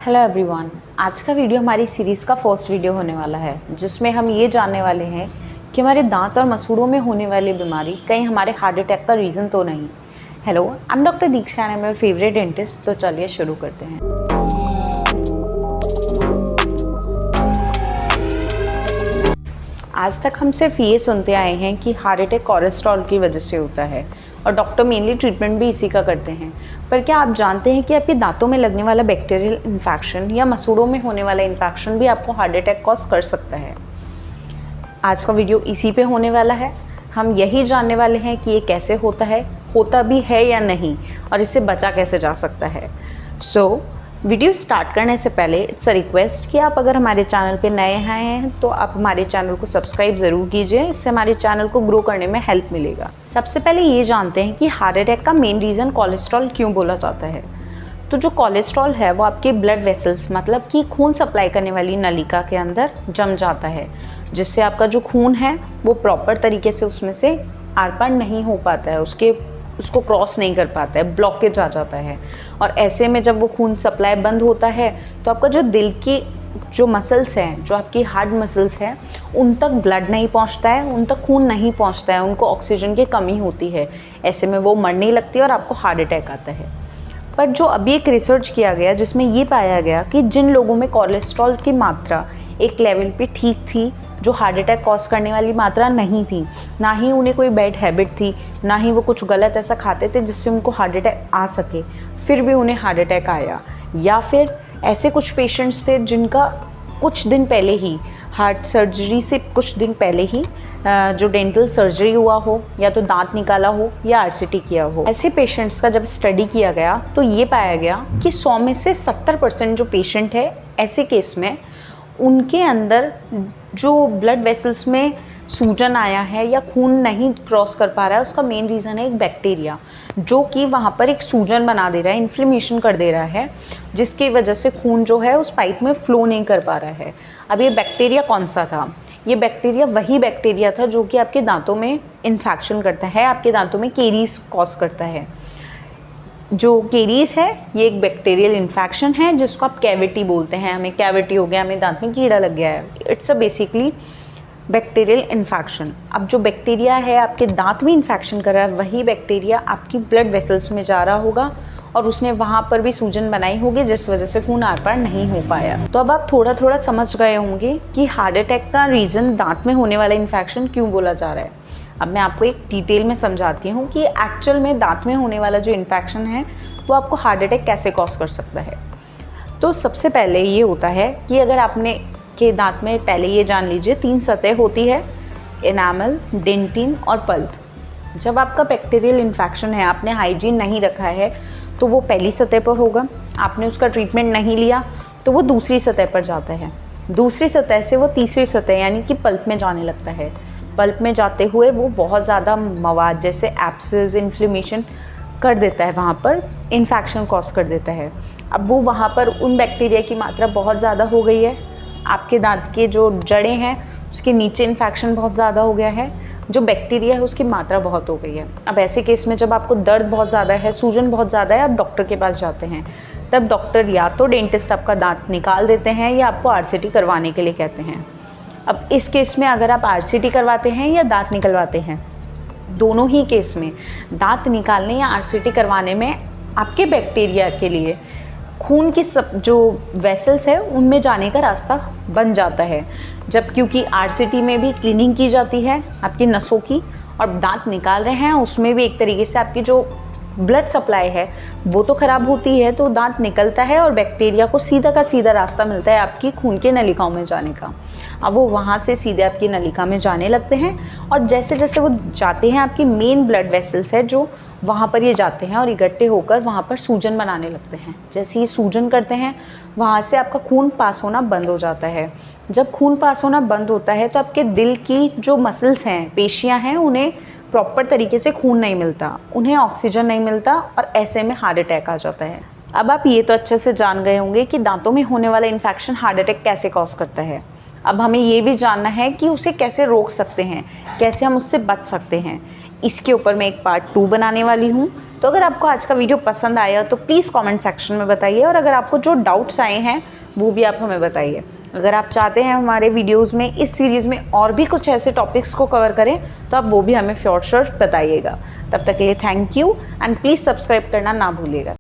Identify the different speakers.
Speaker 1: Hello everyone, आज का video हमारी सीरीज़ का फर्स्ट वीडियो होने वाला है, जिसमें हम ये जानने वाले हैं कि हमारे दांत और मसूड़ों में होने वाली बीमारी कहीं हमारे हार्ट अटैक का रीज़न तो नहीं। Hello, I am doctor Diksha and I am your favourite dentist. तो चलिए शुरू करते हैं। आज तक हम सिर्फ ये सुनते आए हैं कि हार्ट अटैक कोलेस्ट्रॉल की वजह से होता है और डॉक्टर मेनली ट्रीटमेंट भी इसी का करते हैं। पर क्या आप जानते हैं कि आपके दांतों में लगने वाला बैक्टीरियल इन्फेक्शन या मसूड़ों में होने वाला इन्फेक्शन भी आपको हार्ट अटैक कॉज कर सकता है। आज का वीडियो इसी पे होने वाला है। हम यही जानने वाले हैं कि ये कैसे होता भी है या नहीं, और इससे बचा कैसे जा सकता है। वीडियो स्टार्ट करने से पहले इट्स अ रिक्वेस्ट कि आप अगर हमारे चैनल पे नए आए हैं तो आप हमारे चैनल को सब्सक्राइब ज़रूर कीजिए। इससे हमारे चैनल को ग्रो करने में हेल्प मिलेगा। सबसे पहले ये जानते हैं कि हार्ट अटैक का मेन रीज़न कोलेस्ट्रॉल क्यों बोला जाता है। तो जो कोलेस्ट्रॉल है वो आपके ब्लड वेसल्स, मतलब कि खून सप्लाई करने वाली नलिका के अंदर जम जाता है, जिससे आपका जो खून है वो प्रॉपर तरीके से उसमें से आर पार नहीं हो पाता है, उसको क्रॉस नहीं कर पाता है, ब्लॉकेज आ जाता है। और ऐसे में जब वो खून सप्लाई बंद होता है तो आपका जो दिल की जो मसल्स हैं, जो आपकी हार्ट मसल्स हैं, उन तक ब्लड नहीं पहुंचता है, उन तक खून नहीं पहुंचता है, उनको ऑक्सीजन की कमी होती है। ऐसे में वो मरने लगती है और आपको हार्ट अटैक आता है। पर जो अभी एक रिसर्च किया गया जिसमें ये पाया गया कि जिन लोगों में कोलेस्ट्रॉल की मात्रा एक लेवल पे ठीक थी, जो हार्ट अटैक कॉज करने वाली मात्रा नहीं थी, ना ही उन्हें कोई बैड हैबिट थी, ना ही वो कुछ गलत ऐसा खाते थे जिससे उनको हार्ट अटैक आ सके, फिर भी उन्हें हार्ट अटैक आया। या फिर ऐसे कुछ पेशेंट्स थे जिनका कुछ दिन पहले ही हार्ट सर्जरी से कुछ दिन पहले ही जो डेंटल सर्जरी हुआ हो, या तो दांत निकाला हो या आरसीटी किया हो। ऐसे पेशेंट्स का जब स्टडी किया गया तो ये पाया गया कि 100 में से 70% जो पेशेंट है ऐसे केस में उनके अंदर जो ब्लड वेसल्स में सूजन आया है या खून नहीं क्रॉस कर पा रहा है, उसका मेन रीज़न है एक बैक्टीरिया, जो कि वहाँ पर एक सूजन बना दे रहा है, इन्फ्लेमेशन कर दे रहा है, जिसकी वजह से खून जो है उस पाइप में फ्लो नहीं कर पा रहा है। अब ये बैक्टीरिया कौन सा था? ये बैक्टीरिया वही बैक्टीरिया था जो कि आपके दांतों में इन्फेक्शन करता है, आपके दांतों में केरीज कॉज करता है। जो केरीज है ये एक बैक्टीरियल इन्फेक्शन है जिसको आप कैविटी बोलते हैं। हमें कैविटी हो गया, हमें दांत में कीड़ा लग गया है, it's a basically bacterial infection. अब जो बैक्टीरिया है आपके दांत में इन्फेक्शन कर रहा है, वही बैक्टीरिया आपकी ब्लड वेसल्स में जा रहा होगा और उसने वहाँ पर भी सूजन बनाई होगी, जिस वजह से खून आर पार नहीं हो पाया। तो अब आप थोड़ा थोड़ा समझ गए होंगे कि हार्ट अटैक का रीज़न दांत में होने वाला इन्फेक्शन क्यों बोला जा रहा है। अब मैं आपको एक डिटेल में समझाती हूँ कि एक्चुअल में दांत में होने वाला जो इन्फेक्शन है वो आपको हार्ट अटैक कैसे कॉज कर सकता है। तो सबसे पहले ये होता है कि अगर आपने के दांत में, पहले ये जान लीजिए, 3 सतह होती है, एनामल, डेंटिन और पल्प। जब आपका बैक्टीरियल इन्फेक्शन है, आपने हाइजीन नहीं रखा है, तो वो पहली सतह पर होगा। आपने उसका ट्रीटमेंट नहीं लिया तो वो दूसरी सतह पर जाता है। दूसरी सतह से वो तीसरी सतह यानी कि पल्प में जाने लगता है। पल्प में जाते हुए वो बहुत ज़्यादा मवाद जैसे एब्सेस, इन्फ्लेमेशन कर देता है, वहाँ पर इन्फेक्शन कॉज कर देता है। अब वो वहाँ पर उन बैक्टीरिया की मात्रा बहुत ज़्यादा हो गई है, आपके दांत के जो जड़ें हैं उसके नीचे इन्फेक्शन बहुत ज़्यादा हो गया है, जो बैक्टीरिया है उसकी मात्रा बहुत हो गई है। अब ऐसे केस में जब आपको दर्द बहुत ज़्यादा है, सूजन बहुत ज़्यादा है, आप डॉक्टर के पास जाते हैं, तब डॉक्टर या तो डेंटिस्ट आपका दांत निकाल देते हैं या आपको आरसीटी करवाने के लिए कहते हैं। अब इस केस में अगर आप आरसीटी करवाते हैं या दांत निकलवाते हैं, दोनों ही केस में दांत निकालने या आरसीटी करवाने में आपके बैक्टीरिया के लिए खून की सब जो वेसल्स है उनमें जाने का रास्ता बन जाता है। जब क्योंकि आरसीटी में भी क्लीनिंग की जाती है आपकी नसों की, और दांत निकाल रहे हैं उसमें भी एक तरीके से आपकी जो ब्लड सप्लाई है वो तो ख़राब होती है, तो दांत निकलता है और बैक्टीरिया को सीधा का सीधा रास्ता मिलता है आपकी खून के नलिकाओं में जाने का। अब वो वहाँ से सीधे आपकी नलिका में जाने लगते हैं, और जैसे जैसे वो जाते हैं आपकी मेन ब्लड वेसल्स है जो वहाँ पर ये जाते हैं और इकट्ठे होकर वहाँ पर सूजन बनाने लगते हैं। जैसे ही सूजन करते हैं वहाँ से आपका खून पास होना बंद हो जाता है। जब खून पास होना बंद होता है तो आपके दिल की जो मसल्स हैं, पेशियाँ हैं, उन्हें प्रॉपर तरीके से खून नहीं मिलता, उन्हें ऑक्सीजन नहीं मिलता, और ऐसे में हार्ट अटैक आ जाता है। अब आप ये तो अच्छे से जान गए होंगे कि दांतों में होने वाला इन्फेक्शन हार्ट अटैक कैसे कॉज करता है। अब हमें ये भी जानना है कि उसे कैसे रोक सकते हैं, कैसे हम उससे बच सकते हैं। इसके ऊपर मैं एक पार्ट 2 बनाने वाली हूँ। तो अगर आपको आज का वीडियो पसंद आया तो प्लीज़ कमेंट सेक्शन में बताइए, और अगर आपको जो डाउट्स आए हैं वो भी आप हमें बताइए। अगर आप चाहते हैं हमारे वीडियोस में इस सीरीज़ में और भी कुछ ऐसे टॉपिक्स को कवर करें तो आप वो भी हमें फॉर श्योर बताइएगा। तब तक के लिए thank you, and please subscribe करना ना भूलिएगा।